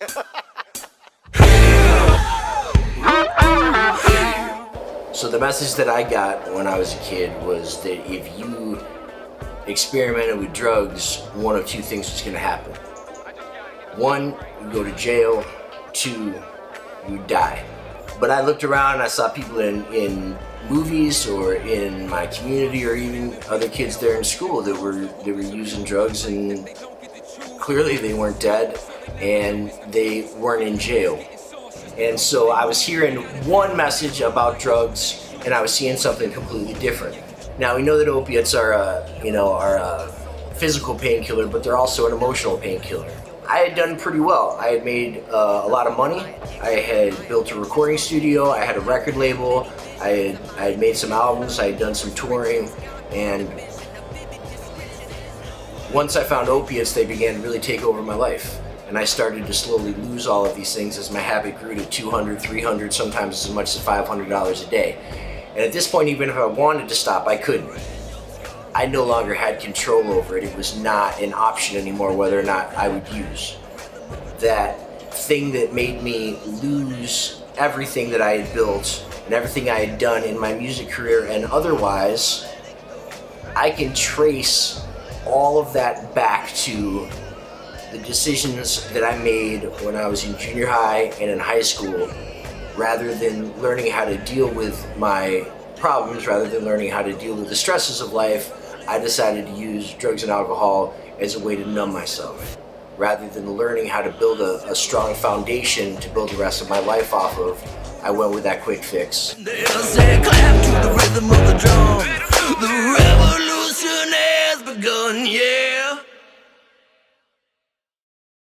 So the message that I got when I was a kid was that if you experimented with drugs, one of two things was going to happen. One, you go to jail. Two, you die. But I looked around and I saw people in movies or in my community or even other kids there in school that were using drugs, and clearly they weren't dead and they weren't in jail. And so I was hearing one message about drugs and I was seeing something completely different. Now we know that opiates are a physical painkiller, but they're also an emotional painkiller. I had done pretty well. I had made a lot of money. I had built a recording studio. I had a record label. I had made some albums. I had done some touring. And once I found opiates, they began to really take over my life. And I started to slowly lose all of these things as my habit grew to $200, $300, sometimes as much as $500 a day. And at this point, even if I wanted to stop, I couldn't. I no longer had control over it. It was not an option anymore whether or not I would use. That thing that made me lose everything that I had built and everything I had done in my music career and otherwise, I can trace all of that back to the decisions that I made when I was in junior high and in high school. Rather than learning how to deal with my problems, rather than learning how to deal with the stresses of life, I decided to use drugs and alcohol as a way to numb myself. Rather than learning how to build a strong foundation to build the rest of my life off of, I went with that quick fix. Say clap to the rhythm of the drum. The revolution has begun, yeah.